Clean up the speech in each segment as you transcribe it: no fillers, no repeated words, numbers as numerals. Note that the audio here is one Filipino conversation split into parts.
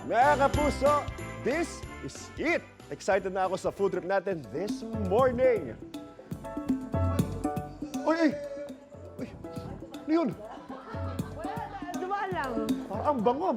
Mga kapuso, this is it! Excited na ako sa food trip natin this morning. Uy! Uy! Ano yun? Dumaan lang. Parang ang bango.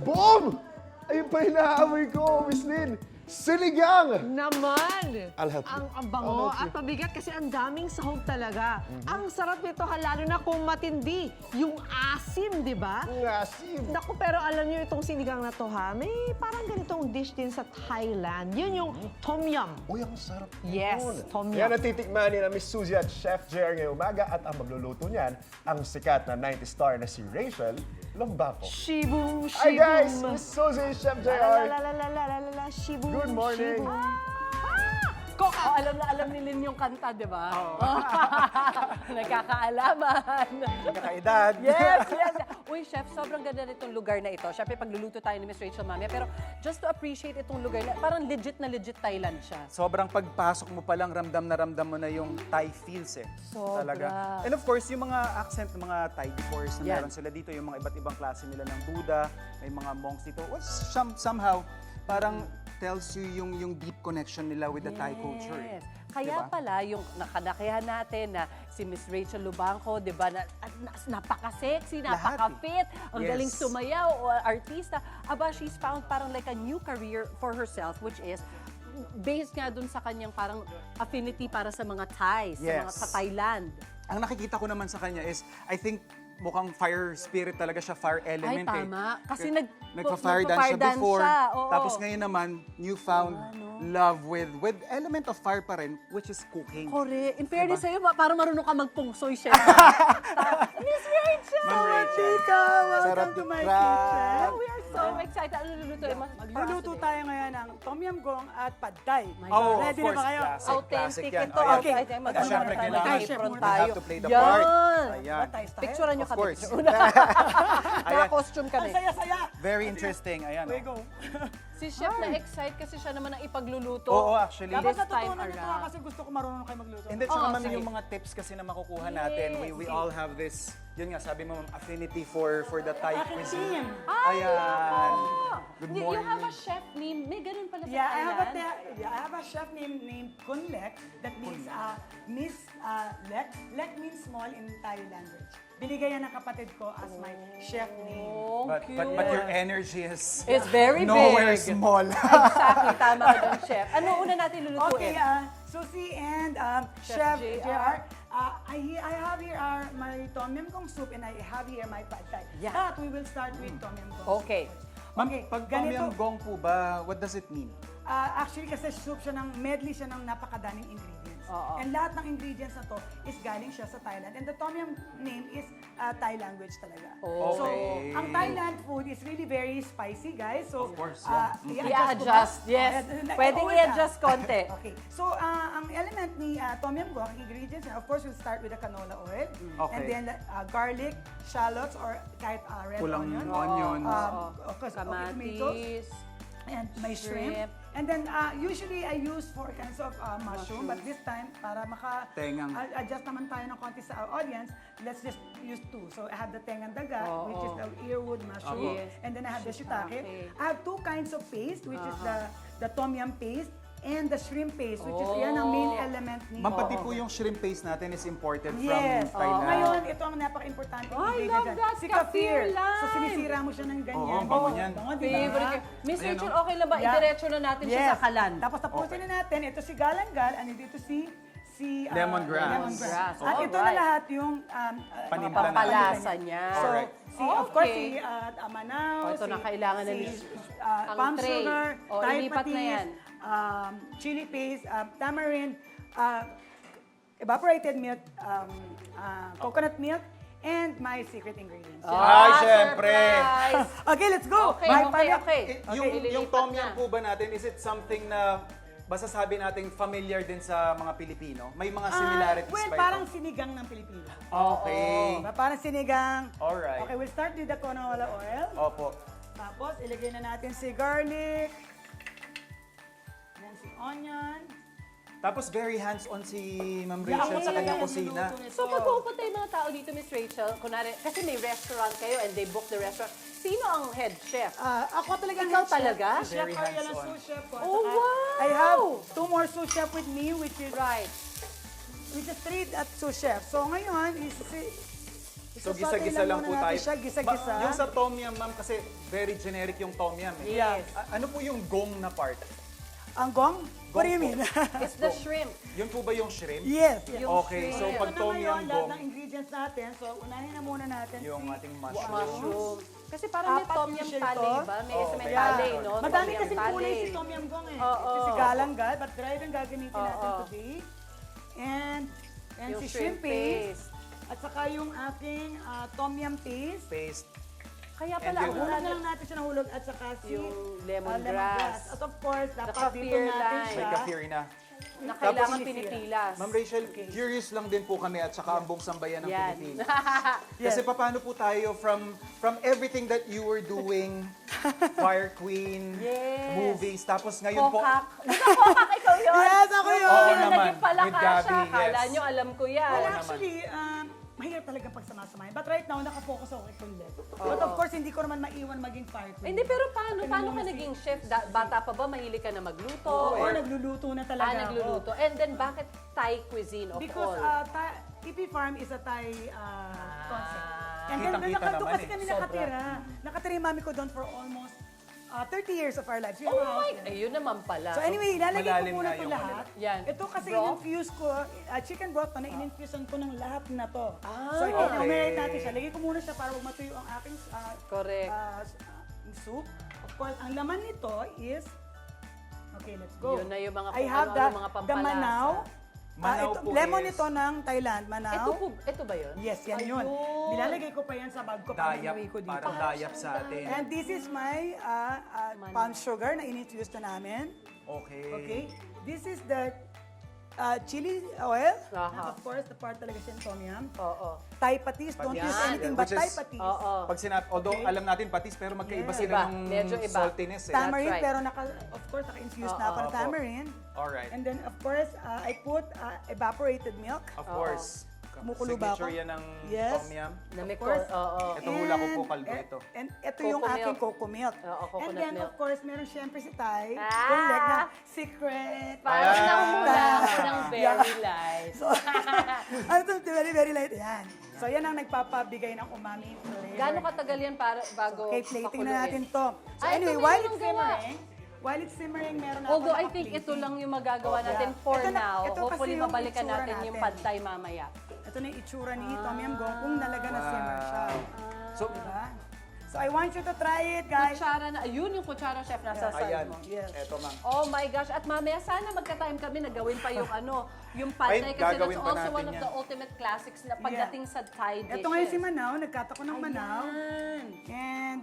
Boom! Ayun pa yung naamoy ko, Miss Lynn. Sinigang! Naman! I'll help you. Ang bango I'll help at you. mabigat kasi ang daming sahog talaga. Ang sarap nito, lalo na kung matindi. Yung asim, di ba? Ang asim. Naku, pero alam niyo itong sinigang na to may parang ganitong dish din sa Thailand. Yun yung tom yum. Uy, ang sarap. Yes, nun. tom Yan yum. ang titikman ni na Miss Suzy at Chef Jer ngayong umaga at ang magluluto niyan, ang sikat na 90 star na si Rachel Lombaco. Shibum, shibum. Hi guys! Miss Suzy, Chef La JR. la la la la la la la, shibum, Good morning. shibum. Oh, alam na alam ni Lynn yung kanta, di ba? Nagkakaalaman. Kakaedad. Yes, yes. Uy, Chef, sobrang ganda nitong lugar na ito. Siyempre, pagluluto tayo ni Miss Rachel Mamia. Pero just to appreciate itong lugar, na parang legit na legit Thailand siya. Sobrang pagpasok mo pa lang, ramdam mo na yung Thai feels eh. Sobra. Talaga. And of course, yung mga accent ng mga Thai decors na Yan. meron sila dito, yung mga iba't ibang klase nila ng Buddha, may mga monks dito. Well, somehow, parang tells you yung deep connection nila with the Thai culture. Yes. Kaya Diba? pala, yung nakadakihan natin na si Miss Rachel Lubanco, di ba, napaka-sexy, Lahat napaka-fit, ang Yes. galing sumayaw, o artista. Aba, she's found parang like a new career for herself, which is based nga dun sa kanyang parang affinity para sa mga Thais, Yes. sa Thailand. Ang nakikita ko naman sa kanya is, I think, mukhang fire spirit talaga siya, fire element eh. tama. Kasi Nagpa-fire dance nagpa-fire siya dance before. siya, oo. Tapos ngayon naman, newfound love with element of fire pa rin, which is cooking. Kore, in fairness sa'yo, parang marunong ka magpungsoy siya. Miss Rachel! Ma'am Rachel. Sarap Welcome to my Sarap. kitchen. We are so excited. Ano lulutuin mo? Magluluto tayo ngayon ng Tom Yum Goong at Pad Thai. Oh, of Ready na course, ba kayo? classic. Authentic yan. ito. Oh, yan. Okay. At syempre, kailangan Mag-apron we tayo. have to play the part. Yan. Ayan. Thai style? Picturean nyo Of kami. course. Naka-costume Ang kami. saya-saya. Very interesting. Ayan. We go. Si Chef na-excite kasi siya naman ang ipagluluto. Oo, actually. This Dapat time natutunan nito around. kasi gusto ko marunong kayo magluto. And then, saka Oh, ma'am, sige. yung mga tips kasi na makukuha natin, we all have this, yun nga, sabi mo, ma'am, affinity for the Thai Aking cuisine. team. Ayan. Good You morning. have a chef name. May ganun pala sa Yeah, I Thailand. have a chef named Kun Lek. That means Miss Lek. Lek means small in Thai language. Binigay yan ng kapatid ko as my chef name. Oh, But your energy is It's very nowhere big. small. Exactly, tama ka dun, Chef. Ano una natin lulutuin? Okay, Susie and Chef Chef JR. JR. I have here my Tom Yum Goong soup and I have here my Pad Thai. Yeah. But we will start with Tom Yum Goong. Okay. Ma'am, Okay, pag ganito. Tom Yum Goong po ba, what does it mean? Actually, kasi soup siya medley siya ng napakadaming ingredients. Oo. And lahat ng ingredients na to is galing siya sa Thailand. And the Tom Yum name is Thai language talaga. Oh. So, Okay. ang Thailand food is really very spicy, guys. So, Of course, I-adjust, yes. Pwedeng i-adjust konti. Okay. So, ang element ni Tom Yum Goong, ang ingredients, of course, we'll start with the canola oil. Okay. And then garlic, shallots, or kahit red Pulang onion. onions. Of course, tomatoes. Kamatis. And my shrimp. And then, usually I use 4 kinds of mushroom, but this time, para Tengang. adjust naman tayo ng konti sa our audience, let's just use 2. So I have the tengang daga, which is the earwood mushroom, Yes. and then I have the Shiitake. shiitake. I have 2 kinds of paste, which is the tom yum paste and the shrimp paste, which is yan ang main element ni. Ma'am, pati po yung shrimp paste natin is imported Yes. from Thailand. Ngayon, ito ang napaka-importante Oh, I ingredient love dyan. that, Si kaffir kaffir. So lime. sinisira mo siya ng ganyan. Oo, bango niyan. Bango, di ba? Favorite. Miss Ayan, Rachel, oh. okay lang ba? Yeah. Idiretso na natin siya sa kalan. Tapos tapusin na natin, ito si galangal, and dito si Lemongrass. lemongrass. Oh, At ito na alright. lahat yung Panimpla na. Pampalasa niya. So, Correct. of course, Okay. si Amanaw, Oh, ito na kailangan na ni- ang palm tray. sugar, Oh, Thai ilipat na patis, yan. chili paste, tamarind, evaporated milk, coconut milk, and my secret ingredients. Ay, syempre. surprise! Okay, let's go! Okay, My okay, panic- okay. Yung Ililipat Tom na. Yum po ba natin, is it something na masasabi nating familiar din sa mga Pilipino? May mga similarities Well, ba parang ito? sinigang ng Pilipino. Okay. Parang sinigang. Alright. Okay, we'll start with the canola oil. Opo. Tapos, ilagay na natin si garlic. Yan si onion. Tapos very hands-on si Ma'am Yeah, Rachel ako sa na kanyang yan, kusina. nagluluto nito. So pag pupunta yung mga tao dito, Miss Rachel, kunwari, kasi may restaurant kayo and they book the restaurant, Sino ang head chef? Ako talaga Ikaw head chef. talaga? Si Chef Very Ariel ang hands-on. sous chef ko. At Oh, saka, wow! I have 2 more sous chef with me, which is Right. 3 at sous chef. So ngayon, So gisa-gisa lang po tayo. Siya, gisa-gisa. Yung sa tom yum, ma'am, kasi very generic yung tom yum. Eh. Yes. Ano po yung gong na part? Ang gong? What do you Gong mean? It's the shrimp. Yun po ba yung shrimp? Yes. Yung Okay, shrimp. so pag Ito na tom ngayon, yum lahat gong, ng ingredients natin. So, unahin na muna natin yung si ating mushroom. Mushroom. Kasi parang may Apat tom yum usually tali, to. ba? May Oo, may kaya- tali, no? Madami Tom yum kasing tali. kulay si Tom Yum Gong eh. Oo. Si galanggad, but dried ang gagamitin natin Oo. today. And Yung si shrimp shrimp paste. At saka yung aking Tom Yum paste. Paste. Kaya And pala, yung- ang Hulog na lang natin siya ng hulog at saka si Yung lemongrass. At of course, dapat dito kaffir natin lime. siya. May kaffir na. na kailangan Tapos- pinipilas. Ma'am Rachel, curious lang din po kami at saka ang buong sambayan ng Yan. Pilipinas. Kasi paano po tayo from everything that you were doing, Fire Queen, Yes. movies, tapos ngayon po, Kokak. Di ba kokak ikaw yun? Yes, ako yun! Oo Yung naman, naging palaka with Gabby, siya. Kala yes. nyo, alam ko yan. Well, naman. actually, mahirap talaga pagsamasamahin. But right now, nakafocus ako kay Kunlet. But of course, hindi ko naman maiwan maging fire queen. Hindi, pero paano ka naging chef? Bata pa ba? Mahilig ka na magluto? Oo, Or- nagluluto na talaga ako. nagluluto. And then, bakit Thai cuisine of Because all? Tipi Farm is a Thai concept. And then, Kitang-kita doon naman kasi eh. kami Sobra. nakatira. Nakatira yung mami ko doon for almost 30 years of our lives. We have Oh a house my, there. ayun naman pala. So anyway, ilalagay ko Malalim muna na ito yung lahat. Yan. Ito kasi Broth? in-infuse ko, chicken broth to na in-infusion ko ng lahat na to. So okay. i-marinate natin siya. Lagay ko muna siya para huwag matuyo ang aking Correct. soup. Of course, ang laman nito is, okay, let's go. Yun na yung mga I kung have ano-ano mga the pampalasa. manaw. Manaw po lemon is- ito ng Thailand, manaw. Ito ba yun? Yes, yan yun. Ayun. Nilalagay ko pa yan sa bag ko pag dayap, inuwi ko dito. parang dayap sa atin. And this is my palm sugar na in-infuse na namin. Okay. Okay? This is the chili oil. Aha. Of course, the part talaga siya ng tom yum. Oo. Thai patis. Don't use Yan. anything but Which is- Thai patis. Oo. Pag although alam natin patis, pero magkaiba Yes. sila Iba, ng medyo iba. saltiness eh. Tamarind, That's right. pero of course, naka-infuse na ako ng Opo. tamarind. Alright. And then, of course, I put evaporated milk. Of course. Kumukulo ba ako? Signature yan ng Yes. tom yum. Na may Of course. Oo. Ito hula ko po kaldo ito. And ito Coco yung aking milk. coco milk. Oo, coconut And then, milk. of course, meron syempre si Thai. Ah! Kunlek na secret. Parang nahula ako ng Yeah. very light. So, ano to, very, very light. Yan. So, yan ang nagpapabigay ng umami flavor. Gano'ng katagal yan para bago Okay, plating pakuluin? na natin to. So, Ah, ito anyway, meron while ng it's gawa. simmering, meron ako Although I think naka-plating. ito lang yung magagawa natin Yeah. for Ito na- now. ito kasi Hopefully yung mabalikan itsura natin yung natin. pad thai mamaya. Ito na yung itsura ni Tom Yum Goong kung nalaga na simmer siya. So, Diba? So, I want you to try it, guys. Kutsara na, ayun yung kutsara chef nasa side ayan. mo. Yes. Eto ma'am. Oh my gosh, at mamaya sana magka-time kami na gawin pa yung yung pad Ay, thai kasi gagawin that's pa also natin one of yan. the ultimate classics na pagdating sa Thai dishes. Ito ngayon si Manaw, nagkata ko ng Manaw. Ayan. And,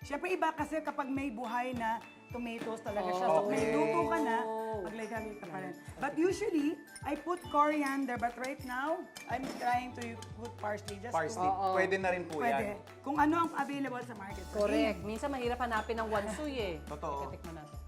syempre iba kasi kapag may buhay na tomatoes talaga siya. So, kung Okay. niluto ka na, maglagay ka pa rin. But usually, I put coriander, but right now, I'm trying to put parsley. Just Parsley. Oo. Pwede na rin po Pwede. yan. Kung ano ang available sa market. Correct. Minsan mahirap hanapin ng wansuy eh. Totoo. Tikman natin.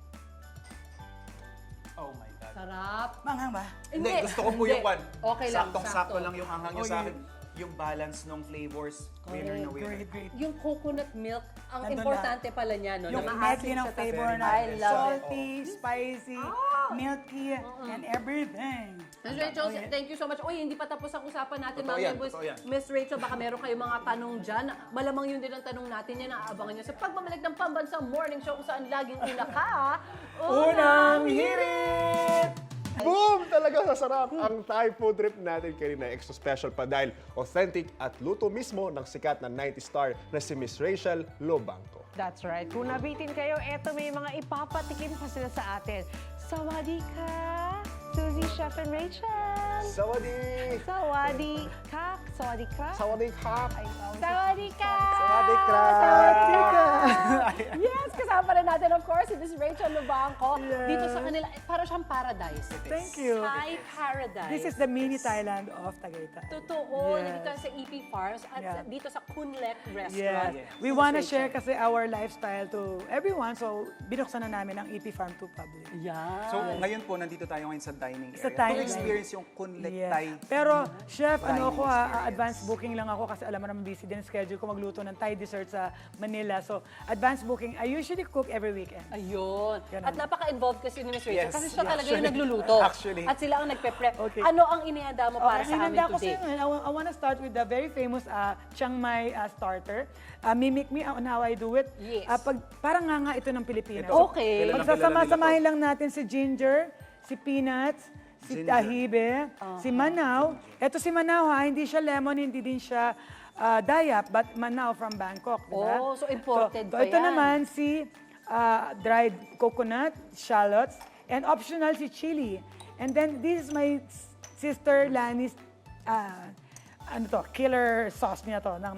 Oh my God. Sarap. Manghang ba? Hindi, gusto ko po Hindi. yung one. Okay lang, Saktong-sakto sakto. lang yung anghang nyo Oh, sa yun. akin. Yung balance ng flavors, winner na winner. Great, great. Yung coconut milk, ang Nandun importante pala niya, no? Yung na medley maasim ng siya, flavor tapos- na I love it. salty, spicy, milky, and everything. Miss Rachel, thank you so much. Uy, hindi pa tapos ang usapan natin. Totoo Mga yan, members. totoo yan. Miss Rachel, baka meron kayong mga tanong dyan. Malamang yun din ang tanong natin. Yan ang aabangan nyo sa pagmamalik ng Pambansang Morning Show kung saan laging una ka. Unang hirit! Boom! Talaga sasarap ang Thai food trip natin kanina. Extra special pa dahil authentic at luto mismo ng sikat na 90 star na si Miss Rachel Lobangco. That's right. Kung nabitin kayo, eto may mga ipapatikim pa sila sa atin. Sawadee ka! Suzy, Chef, and Rachel! Sawadee! Sawadee ka! Sawadee ka! Sawadee ka! Sawadee ka! Sawadee ka! Sawadee ka! Yes! Kasama na natin, of course, si Miss Rachel Lubangco. Dito sa kanila, para siyang paradise. Thank you. Thai paradise. This is the mini Thailand of Tagaytay. Totoo. Yes. Dito sa EP Farms at Yeah. dito sa Kunlek Restaurant. Yes. We want to share kasi our lifestyle to everyone. So, binuksan na namin ang EP Farm to Public. Yeah. So ngayon po, nandito tayo ngayon sa dining area. Sa dining To experience yung Kunlek Yes. Thai. Pero, chef, ano dining ako experience. advance booking lang ako kasi alam mo naman busy din ang schedule ko magluto ng Thai dessert sa Manila. So, advance booking. I usually cook every weekend. Ayun. Ganun. At napaka-involved kasi ni Miss Rachel. Yes. Kasi siya talaga yung Actually. nagluluto. Actually. At sila ang nagpe-prep. Okay. Ano ang inihanda mo para sa amin hinanda ko today? sa'yo ngayon. I want to start with the very famous Chiang Mai starter. Mimic me on how I do it. Yes. Parang nga ito ng Pilipinas. Ito, Okay. kilala na Magsasama-samahin nila lang natin si Ginger, si Peanuts, si Ginger. Tahibe, si Manaw. Ito si Manaw ha, hindi siya lemon, hindi din siya dayap, but Manaw from Bangkok, di ba? Oh, so imported pa Ito yan. naman si dried coconut, shallots, and optional si chili. And then this is my sister Lani's ano to, killer sauce niya to ng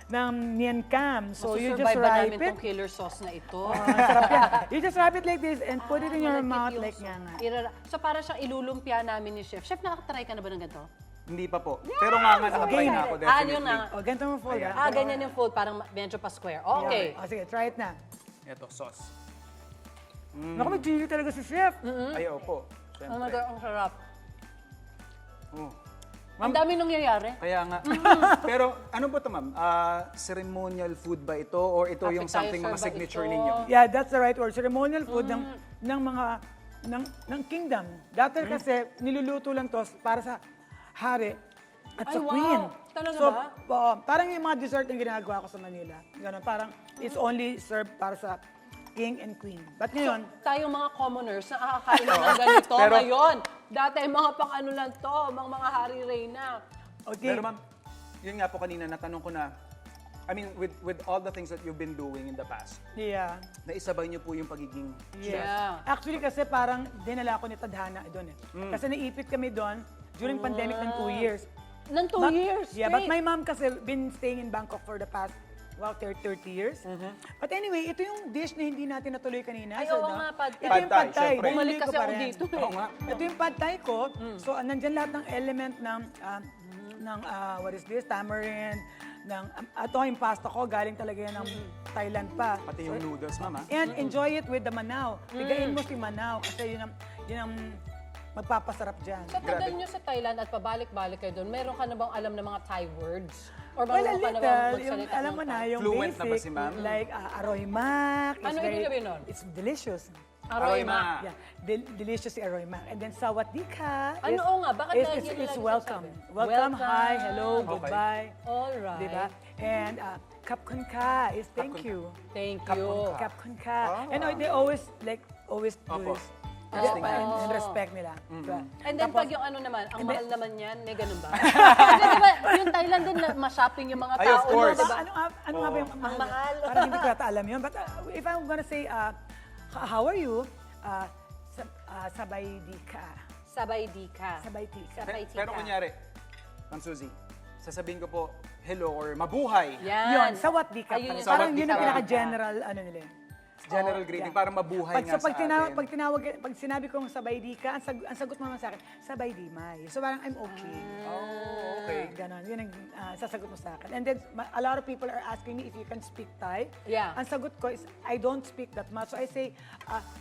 ng Nien Cam. So you just Masusurvive ba wrap namin it. tong killer sauce na ito? Sarap yan. You just wrap it like this and put it in your Malagkit mouth yung like sauce. nga nga. So para siyang ilulumpia namin ni Chef. Chef, nakatry ka na ba ng ganito? Hindi pa po. Pero nga nakatry na ako, definitely. Yun na. O, ganito mo fold. Ah, ganyan yung fold, parang medyo pa square. Okay. O, sige, try it na. Ito, sauce. Naku, may chili talaga si chef. Ay, opo. Oh my God, ang sarap. Oh. Ang daming nangyayari. Kaya nga. Pero ano ba ito, ma'am? Ceremonial food ba ito? Or ito yung Appetizer something mga ba signature ito? ninyo? Yeah, that's the right word. Ceremonial food ng mga ng kingdom. Dati kasi niluluto lang to para sa hari at Ay, sa wow. queen. Talaga so, ba? parang yung mga dessert yung ginagawa ko sa Manila. Ganun, parang it's only served para sa king and queen. But ngayon, Tayong mga commoners na nakakain ng ganito Pero- ngayon. Dati mga pang ano lang to, mga hari reyna. okay. Pero ma'am, yun nga po kanina, natanong ko na, I mean, with all the things that you've been doing in the past, yeah. naisabay niyo po yung pagiging Yes. Yeah. Actually kasi parang dinala ko ni Tadhana doon eh. Kasi naipit kami doon during pandemic ng 2 years. Nang 2 years Yeah, but straight. my mom kasi been staying in Bangkok for the past 30 years. But anyway, ito yung dish na hindi natin natuloy kanina. Ay, oo nga, pad thai. Ito yung pad Pad thai, thai. syempre. Bumalik Binili ko kasi pa ako rin. dito eh. Oo nga. Ito yung pad thai ko. So, nandyan lahat ng element ng what is this? Tamarind. Ito yung pasta ko. Galing talaga yan ng Thailand pa. pati yung noodles, ma'am. And enjoy it with the manaw. Bigayin mo si manaw kasi yun ang magpapasarap dyan. Sa tagal nyo sa Thailand at pabalik-balik kayo doon, meron ka na bang alam ng mga Thai words? Or Well, a marunong ka na bang little. Yung, magsalita alam ng mo na, Thai? yung Fluent basic. na ba si ma'am? Like, aroy mak. Ano ibig sabihin nun? It's delicious. Aroy ma. Yeah, delicious si aroy mak. And then, sawadika. Ano, oo nga, bakit lagi yun It's lagi welcome. sinasabi? Welcome, hi, hello, Okay. goodbye. Alright. Diba? And kapkun ka is thank Kapkun ka. you. Thank Kapon you. ka. Kapkun ka. Ah. And they always do Opo. this. Testing And respect nila. Diba? And then Tapos, pag yung ano naman, ang And then- mahal naman yan, may ganun ba? Kasi diba, yung Thailand din, ma-shopping yung mga Ay, tao. of course. No, diba? Ano nga ba yung Ang mahal. Parang hindi ko yata alam yun. But if I'm gonna say, how are you? Sabay di ka. Sabay di ka. Sabay di ka. Sabay di Pero ka. kunyari, Ma'am Suzy, sasabihin ko po, hello or mabuhay. Yan. Yun, sawat di ka. Ayun yung Parang sawat di yun ang ka. pinaka-general, ano nila. General greeting, para mabuhay nga sa atin. Pag sinabi kong sabay di ka, ang sagot mo naman sa akin, sabay di may. So parang I'm okay. Oh, okay. Ganon, yun ang sasagot mo sa akin. And then, a lot of people are asking me if you can speak Thai. Yeah. Ang sagot ko is, I don't speak that much. So I say,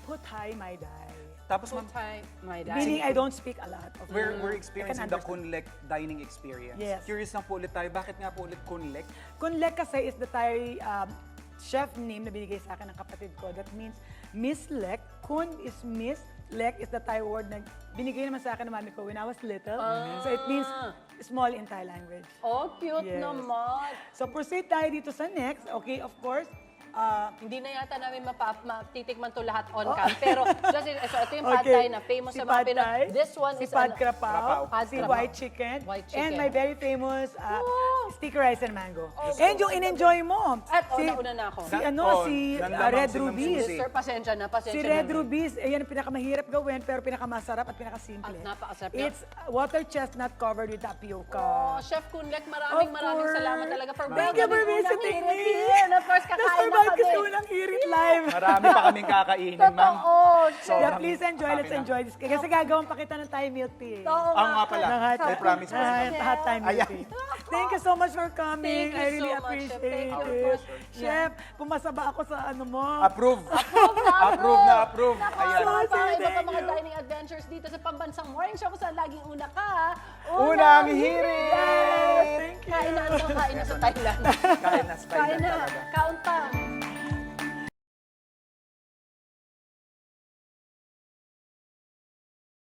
put Thai, my Dai. Tapos ma'am, Thai, my dad. Meaning, I don't speak a lot. Of we're I experiencing can the Kunlek dining experience. Yes. Curious lang po ulit tayo, bakit nga po ulit Kunlek? Kunlek kasi is the Thai chef name na binigay sa akin ng kapatid ko. That means Miss Lek. Kun is Miss. Lek is the Thai word na binigay naman sa akin ng mami ko when I was little. So it means small in Thai language. Oh, cute Yes. naman. So proceed tayo dito sa next. Okay, of course. Hindi na yata namin matitikman to lahat on cam. Pero just, so ito yung pad Okay. thai na famous Si sa mga pad Pinoy. thai, This one si is pad ano, krapao, Pad si krapao. white chicken, White and chicken. my very famous sticky rice and mango. Oh, And yung in-enjoy mo, At nauna na ako. si nanlamang Red si Ma'am Rubies. Suzy. Sir, pasensya na. Si Red Rubies, yan ang pinakamahirap gawin pero pinakamasarap at pinakasimple. At napakasarap niya. It's water chestnut covered with tapioca. Oh, Chef Kunlek, maraming Of course. salamat talaga for Thank you for welcoming unang visiting hirit me. here. And of course, kakain na Nag-survive kasi kami. unang hirit Marami pa kaming kakainin, ma'am. Totoo, chef. Yeah, please enjoy. Let's enjoy this. Kasi gagawin pa kita ng Thai milk tea. Oo Ang nga pala, Ng hot, I promise po. hot Thai milk Ayan. tea. Thank you so much for coming. Thank you I really so much, Chef. appreciate Thank you. it. Chef, pumasa ba ako sa ano mo? Approve. Approve na approve. Naku, Ayan. mga Thank iba pa you. mga dining adventures dito sa Pambansang Morning Show kung saan laging una ka. Unang hirit! Thank you. Kain na sa Thailand. Kain na sa Kain Thailand na. talaga. Kaunta.